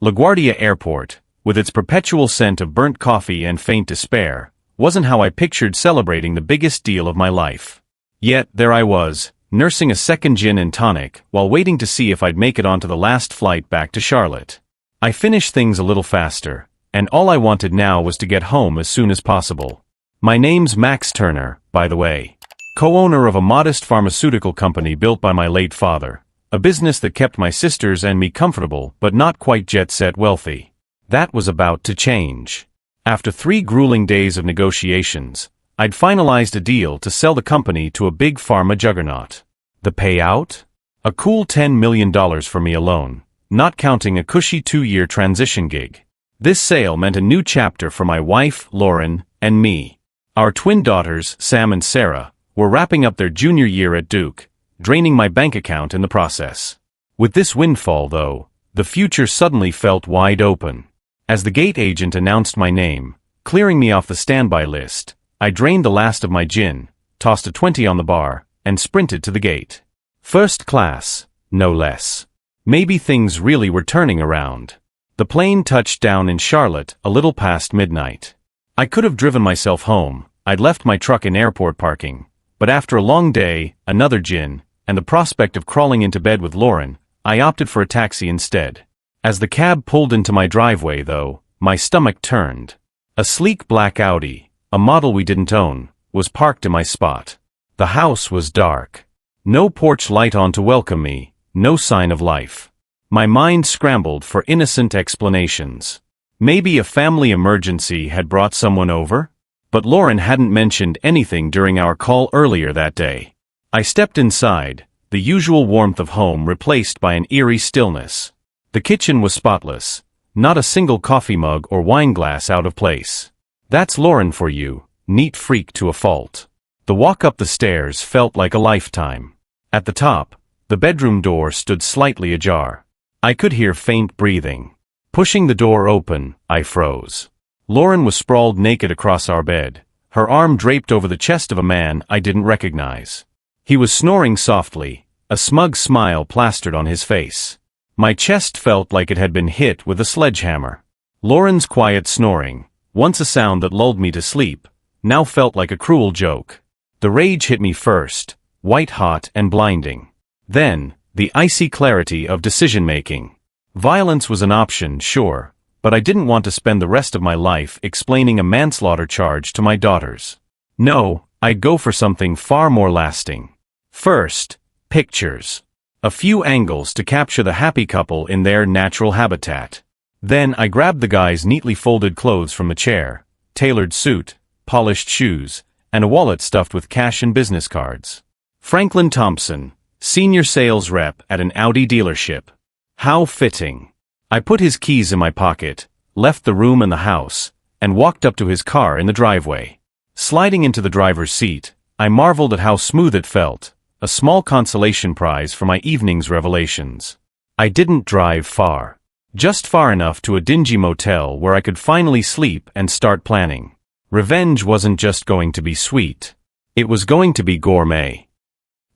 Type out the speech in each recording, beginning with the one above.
LaGuardia Airport, with its perpetual scent of burnt coffee and faint despair, wasn't how I pictured celebrating the biggest deal of my life. Yet, there I was, nursing a second gin and tonic while waiting to see if I'd make it onto the last flight back to Charlotte. I finished things a little faster, and all I wanted now was to get home as soon as possible. My name's Max Turner, by the way. Co-owner of a modest pharmaceutical company built by my late father, a business that kept my sisters and me comfortable but not quite jet-set wealthy. That was about to change. After 3 grueling days of negotiations, I'd finalized a deal to sell the company to a big pharma juggernaut. The payout? A cool $10 million for me alone, not counting a cushy 2-year transition gig. This sale meant a new chapter for my wife, Lauren, and me. Our twin daughters, Sam and Sarah, were wrapping up their junior year at Duke, draining my bank account in the process. With this windfall, though, the future suddenly felt wide open. As the gate agent announced my name, clearing me off the standby list, I drained the last of my gin, tossed a 20 on the bar, and sprinted to the gate. First class, no less. Maybe things really were turning around. The plane touched down in Charlotte a little past midnight. I could have driven myself home. I'd left my truck in airport parking, but after a long day, another gin, and the prospect of crawling into bed with Lauren, I opted for a taxi instead. As the cab pulled into my driveway, though, my stomach turned. A sleek black Audi, a model we didn't own, was parked in my spot. The house was dark. No porch light on to welcome me, no sign of life. My mind scrambled for innocent explanations. Maybe a family emergency had brought someone over? But Lauren hadn't mentioned anything during our call earlier that day. I stepped inside, the usual warmth of home replaced by an eerie stillness. The kitchen was spotless, not a single coffee mug or wine glass out of place. That's Lauren for you, neat freak to a fault. The walk up the stairs felt like a lifetime. At the top, the bedroom door stood slightly ajar. I could hear faint breathing. Pushing the door open, I froze. Lauren was sprawled naked across our bed, her arm draped over the chest of a man I didn't recognize. He was snoring softly, a smug smile plastered on his face. My chest felt like it had been hit with a sledgehammer. Lauren's quiet snoring, once a sound that lulled me to sleep, now felt like a cruel joke. The rage hit me first, white-hot and blinding. Then, the icy clarity of decision-making. Violence was an option, sure, but I didn't want to spend the rest of my life explaining a manslaughter charge to my daughters. No, I'd go for something far more lasting. First, pictures. A few angles to capture the happy couple in their natural habitat. Then I grabbed the guy's neatly folded clothes from a chair, tailored suit, polished shoes, and a wallet stuffed with cash and business cards. Franklin Thompson, senior sales rep at an Audi dealership. How fitting. I put his keys in my pocket, left the room and the house, and walked up to his car in the driveway. Sliding into the driver's seat, I marveled at how smooth it felt, a small consolation prize for my evening's revelations. I didn't drive far. Just far enough to a dingy motel where I could finally sleep and start planning. Revenge wasn't just going to be sweet. It was going to be gourmet.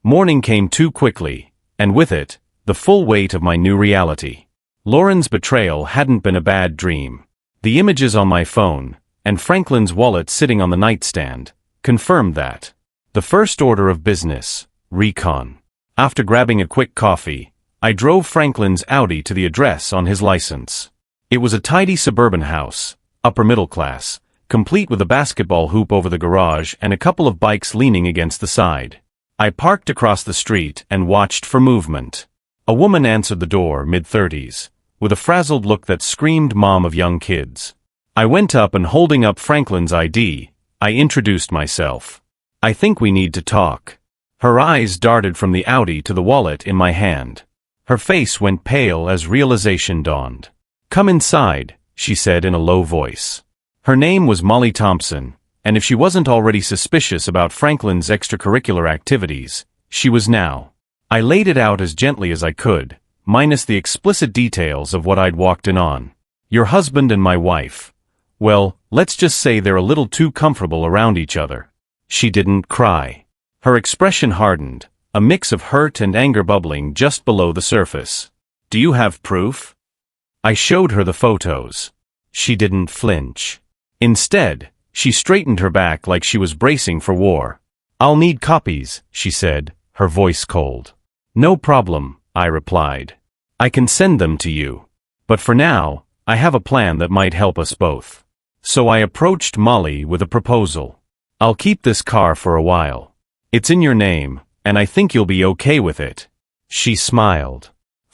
Morning came too quickly, and with it, the full weight of my new reality. Lauren's betrayal hadn't been a bad dream. The images on my phone, and Franklin's wallet sitting on the nightstand, confirmed that. The first order of business, recon. After grabbing a quick coffee, I drove Franklin's Audi to the address on his license. It was a tidy suburban house, upper middle class, complete with a basketball hoop over the garage and a couple of bikes leaning against the side. I parked across the street and watched for movement. A woman answered the door, mid-30s, with a frazzled look that screamed mom of young kids. I went up and holding up Franklin's ID, I introduced myself. I think we need to talk. Her eyes darted from the Audi to the wallet in my hand. Her face went pale as realization dawned. Come inside, she said in a low voice. Her name was Molly Thompson, and if she wasn't already suspicious about Franklin's extracurricular activities, she was now. I laid it out as gently as I could, minus the explicit details of what I'd walked in on. Your husband and my wife. Well, let's just say they're a little too comfortable around each other. She didn't cry. Her expression hardened, a mix of hurt and anger bubbling just below the surface. Do you have proof? I showed her the photos. She didn't flinch. Instead, she straightened her back like she was bracing for war. "I'll need copies," she said, her voice cold. "No problem," I replied. "I can send them to you. But for now, I have a plan that might help us both." So I approached Molly with a proposal. "I'll keep this car for a while. It's in your name, and I think you'll be okay with it." She smiled.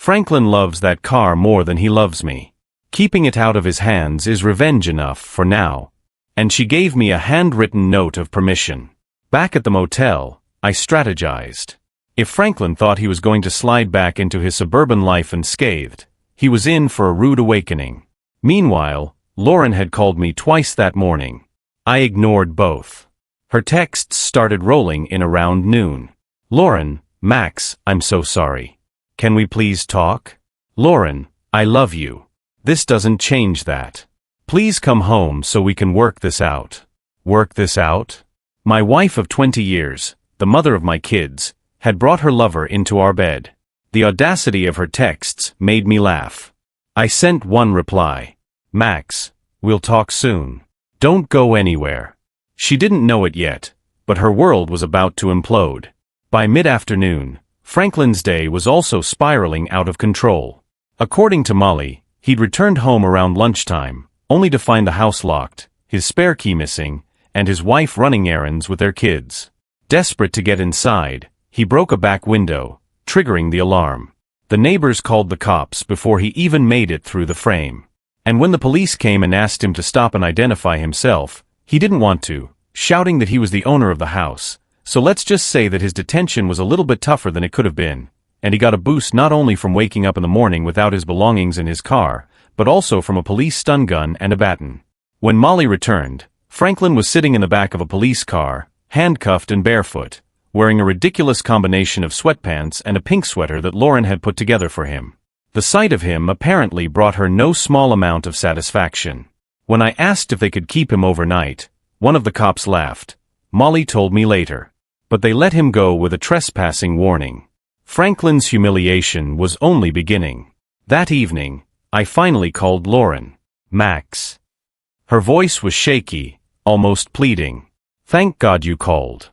"Franklin loves that car more than he loves me. Keeping it out of his hands is revenge enough for now." And she gave me a handwritten note of permission. Back at the motel, I strategized. If Franklin thought he was going to slide back into his suburban life unscathed, he was in for a rude awakening. Meanwhile, Lauren had called me twice that morning. I ignored both. Her texts started rolling in around noon. "Lauren, Max, I'm so sorry. Can we please talk? Lauren, I love you. This doesn't change that. Please come home so we can work this out." Work this out? My wife of 20 years, the mother of my kids, had brought her lover into our bed. The audacity of her texts made me laugh. I sent one reply. "Max, we'll talk soon. Don't go anywhere." She didn't know it yet, but her world was about to implode. By mid-afternoon, Franklin's day was also spiraling out of control. According to Molly, he'd returned home around lunchtime, only to find the house locked, his spare key missing, and his wife running errands with their kids. Desperate to get inside, he broke a back window, triggering the alarm. The neighbors called the cops before he even made it through the frame. And when the police came and asked him to stop and identify himself, he didn't want to, shouting that he was the owner of the house. So let's just say that his detention was a little bit tougher than it could have been, and he got a boost not only from waking up in the morning without his belongings in his car, but also from a police stun gun and a baton. When Molly returned, Franklin was sitting in the back of a police car, handcuffed and barefoot, wearing a ridiculous combination of sweatpants and a pink sweater that Lauren had put together for him. The sight of him apparently brought her no small amount of satisfaction. When I asked if they could keep him overnight, one of the cops laughed. Molly told me later. But they let him go with a trespassing warning. Franklin's humiliation was only beginning. That evening, I finally called Lauren. "Max." Her voice was shaky, almost pleading. "Thank God you called."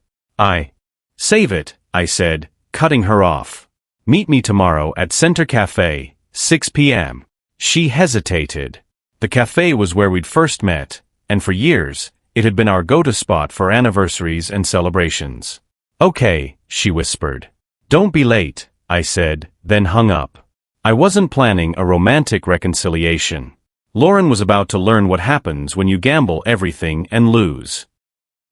Save it," I said, cutting her off. "Meet me tomorrow at Center Cafe, 6 p.m. She hesitated. The cafe was where we'd first met, and for years, it had been our go-to spot for anniversaries and celebrations. "Okay," she whispered. "Don't be late," I said, then hung up. I wasn't planning a romantic reconciliation. Lauren was about to learn what happens when you gamble everything and lose.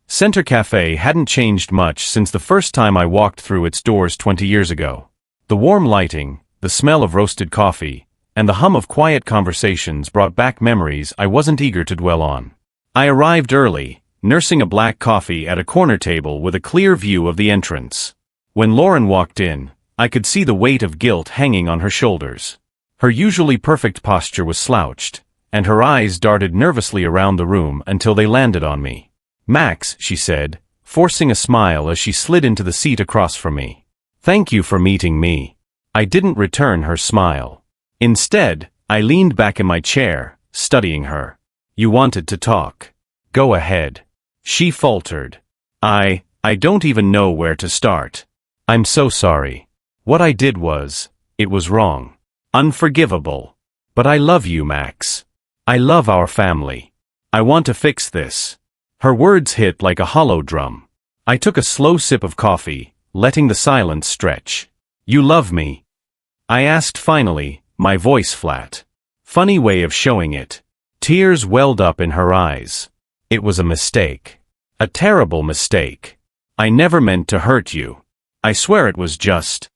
Center Cafe hadn't changed much since the first time I walked through its doors 20 years ago. The warm lighting, the smell of roasted coffee, and the hum of quiet conversations brought back memories I wasn't eager to dwell on. I arrived early, nursing a black coffee at a corner table with a clear view of the entrance. When Lauren walked in, I could see the weight of guilt hanging on her shoulders. Her usually perfect posture was slouched, and her eyes darted nervously around the room until they landed on me. "Max," she said, forcing a smile as she slid into the seat across from me. "Thank you for meeting me." I didn't return her smile. Instead, I leaned back in my chair, studying her. "You wanted to talk. Go ahead." She faltered. I don't even know where to start. "I'm so sorry. What I did it was wrong. Unforgivable. But I love you, Max. I love our family. I want to fix this." Her words hit like a hollow drum. I took a slow sip of coffee, letting the silence stretch. "You love me?" I asked finally, my voice flat. Funny way of showing it. Tears welled up in her eyes. "It was a mistake. A terrible mistake. I never meant to hurt you. I swear it was just—"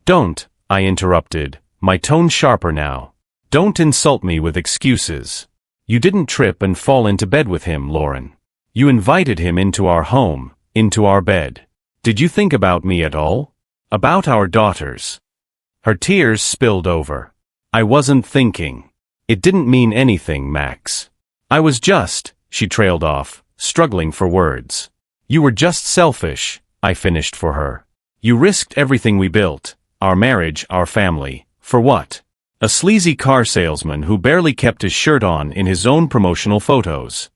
"Don't," I interrupted, my tone sharper now. "Don't insult me with excuses. You didn't trip and fall into bed with him, Lauren. You invited him into our home, into our bed. Did you think about me at all? About our daughters?" Her tears spilled over. "I wasn't thinking. It didn't mean anything, Max. I was just—" she trailed off, struggling for words. "You were just selfish," I finished for her. "You risked everything we built, our marriage, our family, for what? A sleazy car salesman who barely kept his shirt on in his own promotional photos.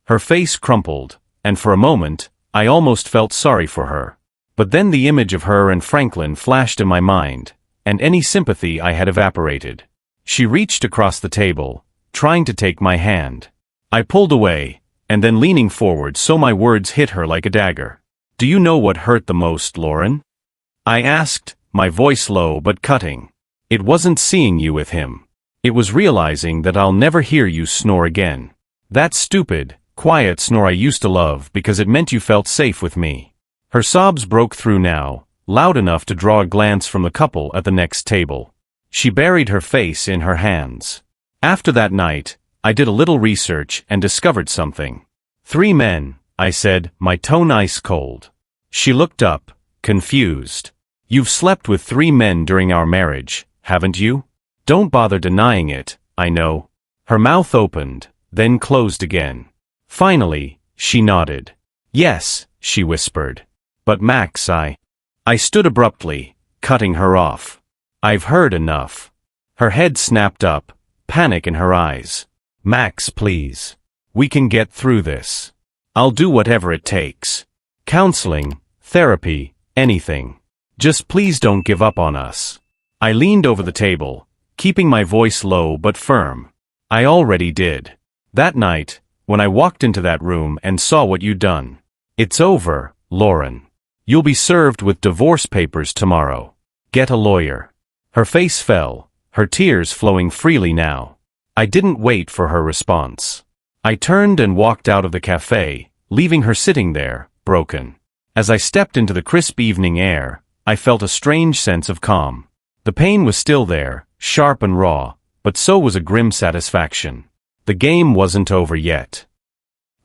Her face crumpled, and for a moment, I almost felt sorry for her. But then the image of her and Franklin flashed in my mind, and any sympathy I had evaporated. She reached across the table, trying to take my hand. I pulled away, and then leaning forward so my words hit her like a dagger. "Do you know what hurt the most, Lauren?" I asked, my voice low but cutting. "It wasn't seeing you with him. It was realizing that I'll never hear you snore again. That stupid, quiet snore I used to love because it meant you felt safe with me." Her sobs broke through now, loud enough to draw a glance from the couple at the next table. She buried her face in her hands. After that night, I did a little research and discovered something. 3 men, I said, my tone ice cold. She looked up, confused. "You've slept with 3 men during our marriage, haven't you?" "Don't bother denying it, I know." Her mouth opened, then closed again. Finally, she nodded. "Yes," she whispered. "But Max, I stood abruptly, cutting her off. "I've heard enough." Her head snapped up, panic in her eyes. "Max, please. We can get through this. I'll do whatever it takes. Counseling, therapy, anything. Just please don't give up on us." I leaned over the table, keeping my voice low but firm. "I already did. That night, when I walked into that room and saw what you'd done. It's over, Lauren. You'll be served with divorce papers tomorrow. Get a lawyer." Her face fell, her tears flowing freely now. I didn't wait for her response. I turned and walked out of the cafe, leaving her sitting there, broken. As I stepped into the crisp evening air, I felt a strange sense of calm. The pain was still there, sharp and raw, but so was a grim satisfaction. The game wasn't over yet.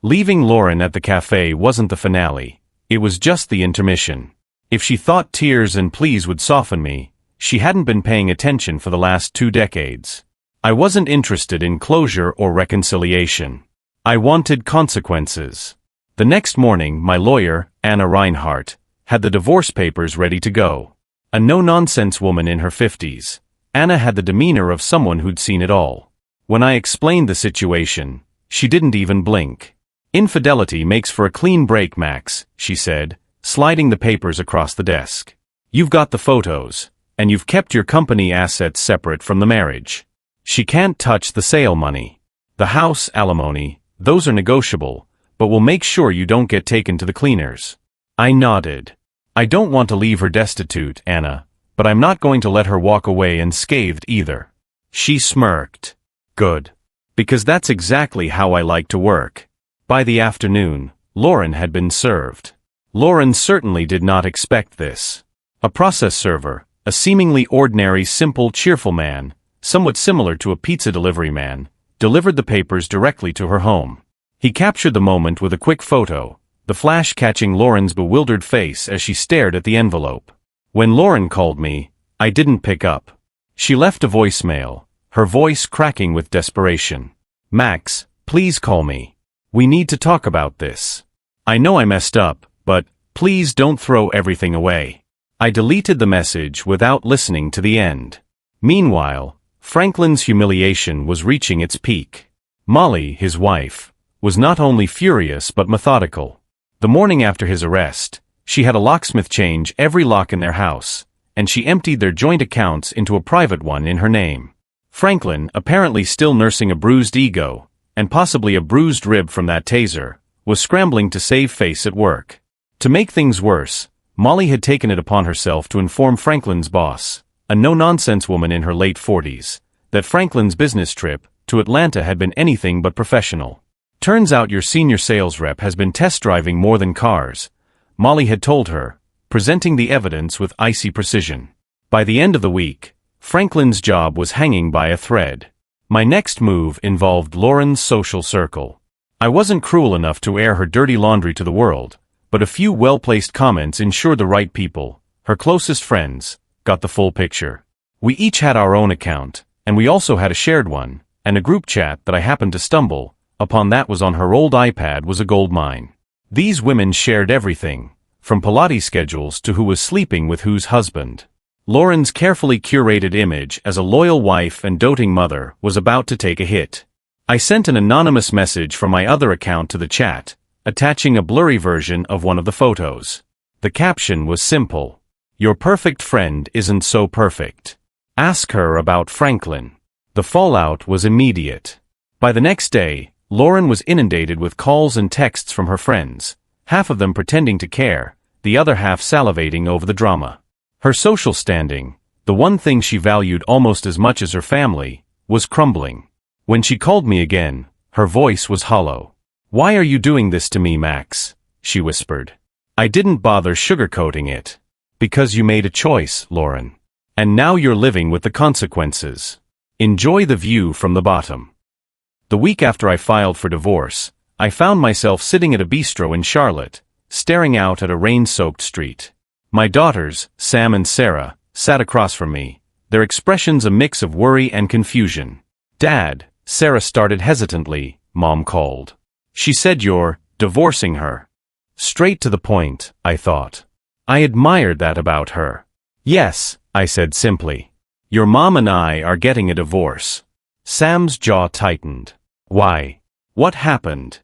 Leaving Lauren at the cafe wasn't the finale, it was just the intermission. If she thought tears and pleas would soften me, she hadn't been paying attention for the last 2 decades. I wasn't interested in closure or reconciliation. I wanted consequences. The next morning, my lawyer, Anna Reinhardt, had the divorce papers ready to go. A no-nonsense woman in her 50s, Anna had the demeanor of someone who'd seen it all. When I explained the situation, she didn't even blink. "Infidelity makes for a clean break, Max," she said, sliding the papers across the desk. "You've got the photos, and you've kept your company assets separate from the marriage. She can't touch the sale money. The house, alimony, those are negotiable, but we'll make sure you don't get taken to the cleaners." I nodded. "I don't want to leave her destitute, Anna, but I'm not going to let her walk away unscathed either." She smirked. "Good. Because that's exactly how I like to work." By the afternoon, Lauren had been served. Lauren certainly did not expect this. A process server, a seemingly ordinary, simple, cheerful man, somewhat similar to a pizza delivery man, delivered the papers directly to her home. He captured the moment with a quick photo, the flash catching Lauren's bewildered face as she stared at the envelope. When Lauren called me, I didn't pick up. She left a voicemail, her voice cracking with desperation. "Max, please call me. We need to talk about this. I know I messed up, but please don't throw everything away." I deleted the message without listening to the end. Meanwhile, Franklin's humiliation was reaching its peak. Molly, his wife, was not only furious but methodical. The morning after his arrest, she had a locksmith change every lock in their house, and she emptied their joint accounts into a private one in her name. Franklin, apparently still nursing a bruised ego, and possibly a bruised rib from that taser, was scrambling to save face at work. To make things worse, Molly had taken it upon herself to inform Franklin's boss, a no-nonsense woman in her late 40s, that Franklin's business trip to Atlanta had been anything but professional. "Turns out your senior sales rep has been test driving more than cars," Molly had told her, presenting the evidence with icy precision. By the end of the week, Franklin's job was hanging by a thread. My next move involved Lauren's social circle. I wasn't cruel enough to air her dirty laundry to the world, but a few well-placed comments ensured the right people, her closest friends, got the full picture. We each had our own account, and we also had a shared one, and a group chat that I happened to stumble upon that was on her old iPad was a goldmine. These women shared everything, from Pilates schedules to who was sleeping with whose husband. Lauren's carefully curated image as a loyal wife and doting mother was about to take a hit. I sent an anonymous message from my other account to the chat, attaching a blurry version of one of the photos. The caption was simple. Your perfect friend isn't so perfect. Ask her about Franklin. The fallout was immediate. By the next day, Lauren was inundated with calls and texts from her friends, half of them pretending to care, the other half salivating over the drama. Her social standing, the one thing she valued almost as much as her family, was crumbling. When she called me again, her voice was hollow. "Why are you doing this to me, Max?" she whispered. I didn't bother sugarcoating it. "Because you made a choice, Lauren. And now you're living with the consequences. Enjoy the view from the bottom." The week after I filed for divorce, I found myself sitting at a bistro in Charlotte, staring out at a rain-soaked street. My daughters, Sam and Sarah, sat across from me, their expressions a mix of worry and confusion. "Dad," Sarah started hesitantly, Mom called. "She said you're divorcing her." Straight to the point, I thought. I admired that about her. "Yes," I said simply. "Your mom and I are getting a divorce." Sam's jaw tightened. "Why? What happened?"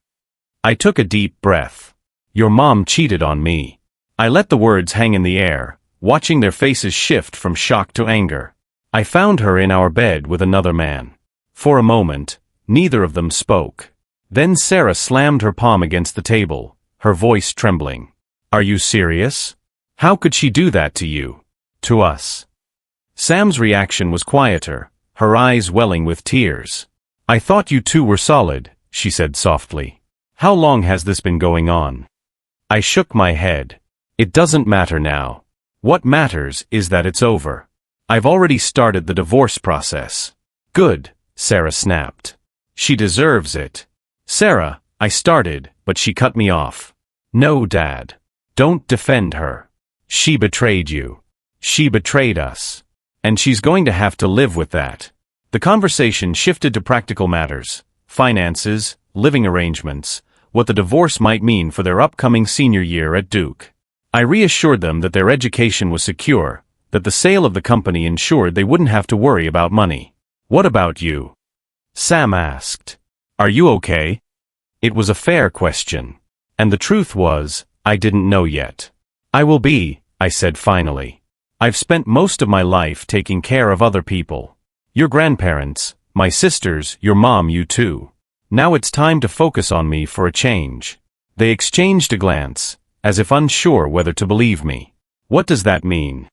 I took a deep breath. "Your mom cheated on me." I let the words hang in the air, watching their faces shift from shock to anger. "I found her in our bed with another man." For a moment, neither of them spoke. Then Sarah slammed her palm against the table, her voice trembling. "Are you serious? How could she do that to you? To us?" Sam's reaction was quieter, her eyes welling with tears. "I thought you two were solid," she said softly. "How long has this been going on?" I shook my head. "It doesn't matter now. What matters is that it's over. I've already started the divorce process." "Good," Sarah snapped. "She deserves it." "Sarah," I started, but she cut me off. "No, Dad. Don't defend her. She betrayed you. She betrayed us. And she's going to have to live with that." The conversation shifted to practical matters, finances, living arrangements, what the divorce might mean for their upcoming senior year at Duke. I reassured them that their education was secure, that the sale of the company ensured they wouldn't have to worry about money. "What about you?" Sam asked. "Are you okay?" It was a fair question. And the truth was, I didn't know yet. "I will be," I said finally. "I've spent most of my life taking care of other people. Your grandparents, my sisters, your mom, you too. Now it's time to focus on me for a change." They exchanged a glance, as if unsure whether to believe me. "What does that mean?"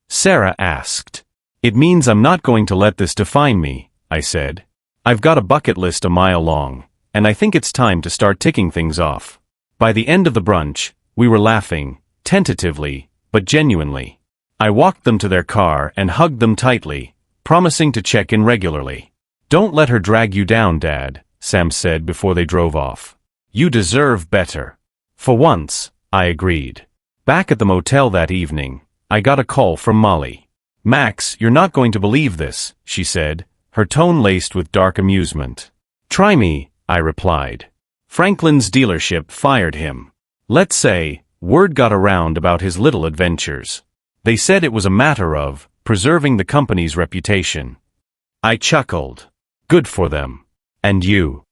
Sarah asked. "It means I'm not going to let this define me," I said. "I've got a bucket list a mile long, and I think it's time to start ticking things off." By the end of the brunch, we were laughing, tentatively, but genuinely. I walked them to their car and hugged them tightly, promising to check in regularly. "Don't let her drag you down, Dad," Sam said before they drove off. "You deserve better." For once, I agreed. Back at the motel that evening, I got a call from Molly. "Max, you're not going to believe this," she said, her tone laced with dark amusement. "Try me," I replied. "Franklin's dealership fired him. Let's say, word got around about his little adventures. They said it was a matter of preserving the company's reputation." I chuckled. "Good for them. And you?"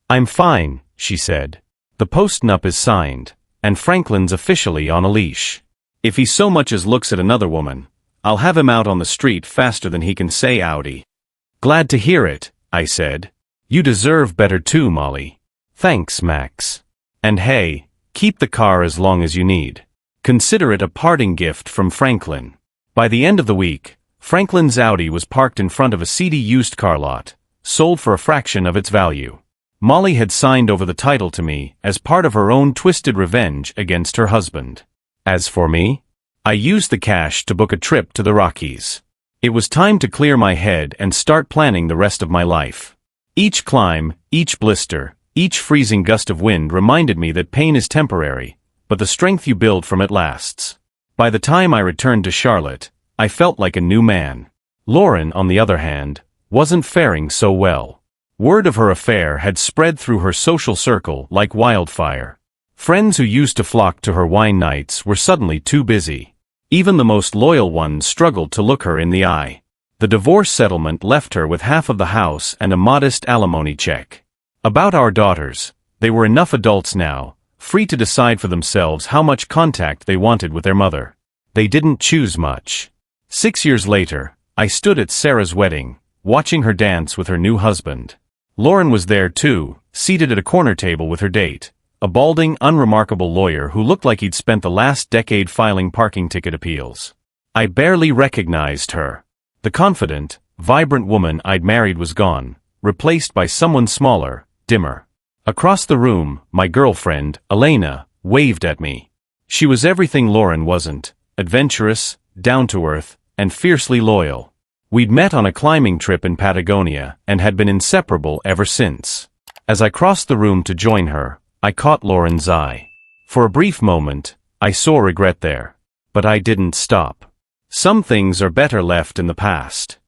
"I'm fine," she said. "The postnup is signed, and Franklin's officially on a leash. If he so much as looks at another woman, I'll have him out on the street faster than he can say Audi." "Glad to hear it," I said. "You deserve better too, Molly." "Thanks, Max. And hey, keep the car as long as you need. Consider it a parting gift from Franklin." By the end of the week, Franklin's Audi was parked in front of a seedy used car lot, sold for a fraction of its value. Molly had signed over the title to me as part of her own twisted revenge against her husband. As for me, I used the cash to book a trip to the Rockies. It was time to clear my head and start planning the rest of my life. Each climb, each blister, each freezing gust of wind reminded me that pain is temporary, but the strength you build from it lasts. By the time I returned to Charlotte, I felt like a new man. Lauren, on the other hand, wasn't faring so well. Word of her affair had spread through her social circle like wildfire. Friends who used to flock to her wine nights were suddenly too busy. Even the most loyal ones struggled to look her in the eye. The divorce settlement left her with half of the house and a modest alimony check. About our daughters, they were enough adults now, free to decide for themselves how much contact they wanted with their mother. They didn't choose much. 6 years later, I stood at Sarah's wedding, watching her dance with her new husband. Lauren was there too, seated at a corner table with her date, a balding, unremarkable lawyer who looked like he'd spent the last decade filing parking ticket appeals. I barely recognized her. The confident, vibrant woman I'd married was gone, replaced by someone smaller, dimmer. Across the room, my girlfriend, Elena, waved at me. She was everything Lauren wasn't: adventurous, down-to-earth, and fiercely loyal. We'd met on a climbing trip in Patagonia and had been inseparable ever since. As I crossed the room to join her, I caught Lauren's eye. For a brief moment, I saw regret there. But I didn't stop. Some things are better left in the past.